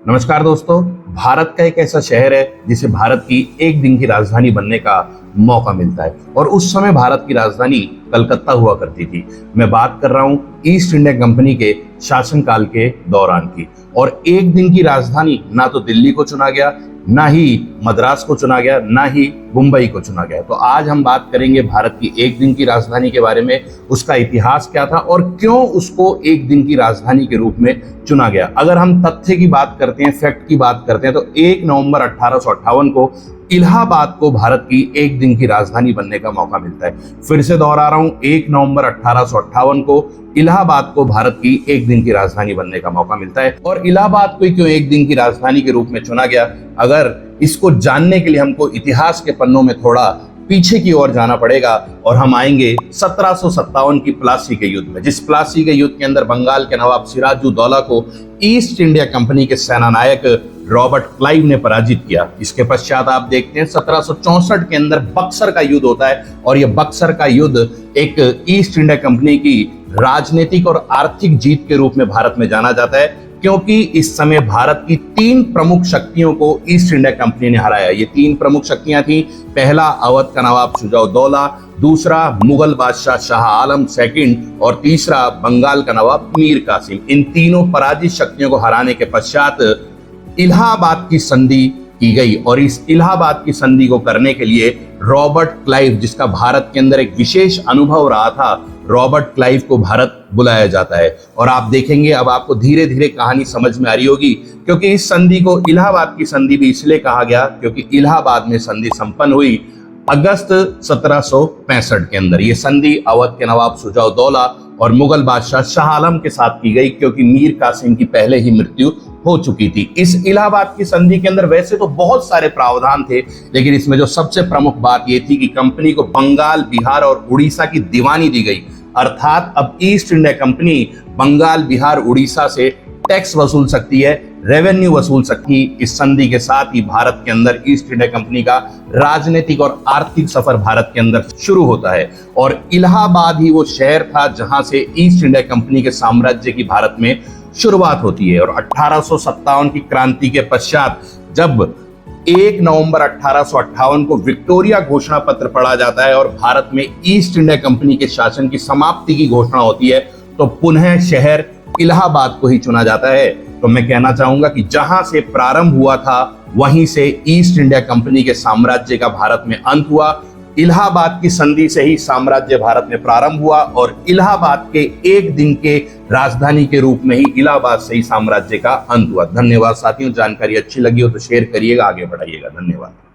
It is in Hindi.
नमस्कार दोस्तों। भारत का एक ऐसा शहर है जिसे भारत की एक दिन की राजधानी बनने का मौका मिलता है और उस समय भारत की राजधानी कलकत्ता हुआ करती थी। मैं बात कर रहा हूं ईस्ट इंडिया कंपनी के शासनकाल के दौरान की। और एक दिन की राजधानी ना तो दिल्ली को चुना गया, ना ही मद्रास को चुना गया, ना ही मुंबई को चुना गया। तो आज हम बात करेंगे भारत की एक दिन की राजधानी के बारे में, उसका इतिहास क्या था और क्यों उसको एक दिन की राजधानी के रूप में चुना गया। अगर हम तथ्य की बात करते हैं, फैक्ट की बात करते हैं, तो 1 नवंबर 1858 को इलाहाबाद को भारत की एक दिन की राजधानी बनने का मौका मिलता है। फिर से दोहरा रहा हूं, 1 नवंबर 1858 को इलाहाबाद को भारत की एक दिन की राजधानी बनने का मौका मिलता है। और इलाहाबाद को क्यों एक दिन की राजधानी के रूप में चुना गया, अगर इसको जानने के लिए हमको इतिहास के पन्नों में थोड़ा पीछे की ओर जाना पड़ेगा और हम आएंगे 1757 की प्लासी के युद्ध में। जिस प्लासी के युद्ध के अंदर बंगाल के नवाब सिराजुद्दौला को ईस्ट इंडिया कंपनी के सेनानायक रॉबर्ट क्लाइव ने पराजित किया। इसके पश्चात आप देखते हैं 1764 के अंदर बक्सर का युद्ध होता है और यह बक्सर का युद्ध एक ईस्ट इंडिया कंपनी की राजनीतिक और आर्थिक जीत के रूप में भारत में जाना जाता है, क्योंकि इस समय भारत की 3 प्रमुख शक्तियों को ईस्ट इंडिया कंपनी ने हराया। ये 3 प्रमुख शक्तियां थी, पहला अवध का नवाब शुजाउद्दौला, दूसरा मुगल बादशाह शाह आलम सेकंड और तीसरा बंगाल का नवाब मीर कासिम। इन तीनों पराजित शक्तियों को हराने के पश्चात इलाहाबाद की संधि की गई और इस इलाहाबाद की संधि को करने के लिए रॉबर्ट क्लाइव, जिसका भारत के अंदर एक विशेष अनुभव रहा था, रॉबर्ट क्लाइव को भारत बुलाया जाता है। और आप देखेंगे अब आपको धीरे धीरे कहानी समझ में आ रही होगी, क्योंकि इस संधि को इलाहाबाद की संधि भी इसलिए कहा गया क्योंकि इलाहाबाद में संधि संपन्न हुई अगस्त 1765 के अंदर। ये संधि अवध के नवाब शुजाउद्दौला और मुगल बादशाह शाह आलम के साथ की गई, क्योंकि मीर कासिम की पहले ही मृत्यु हो चुकी थी। इस इलाहाबाद की संधि के अंदर वैसे तो बहुत सारे प्रावधान थे, लेकिन इसमें जो सबसे प्रमुख बात यह थी कि कंपनी को बंगाल, बिहार और उड़ीसा की दीवानी दी गई। अर्थात अब East India Company Bengal, Bihar, Orissa से टैक्स वसूल सकती है, रेवेन्यू वसूल सकती। इस संधि के साथ ही भारत के अंदर ईस्ट इंडिया कंपनी का राजनीतिक और आर्थिक सफर भारत के अंदर शुरू होता है। और इलाहाबाद ही वो शहर था जहां से ईस्ट इंडिया कंपनी के साम्राज्य की भारत में शुरुआत होती है। और 1857 की क्रांति के पश्चात जब 1 नवंबर 1858 को विक्टोरिया घोषणा पत्र पढ़ा जाता है और भारत में ईस्ट इंडिया कंपनी के शासन की समाप्ति की घोषणा होती है, तो पुनः शहर इलाहाबाद को ही चुना जाता है। तो मैं कहना चाहूंगा कि जहां से प्रारंभ हुआ था वहीं से ईस्ट इंडिया कंपनी के साम्राज्य का भारत में अंत हुआ। इलाहाबाद की संधि से ही साम्राज्य भारत में प्रारंभ हुआ और इलाहाबाद के एक दिन के राजधानी के रूप में ही इलाहाबाद से ही साम्राज्य का अंत हुआ। धन्यवाद साथियों, जानकारी अच्छी लगी हो तो शेयर करिएगा, आगे बढ़ाइएगा। धन्यवाद।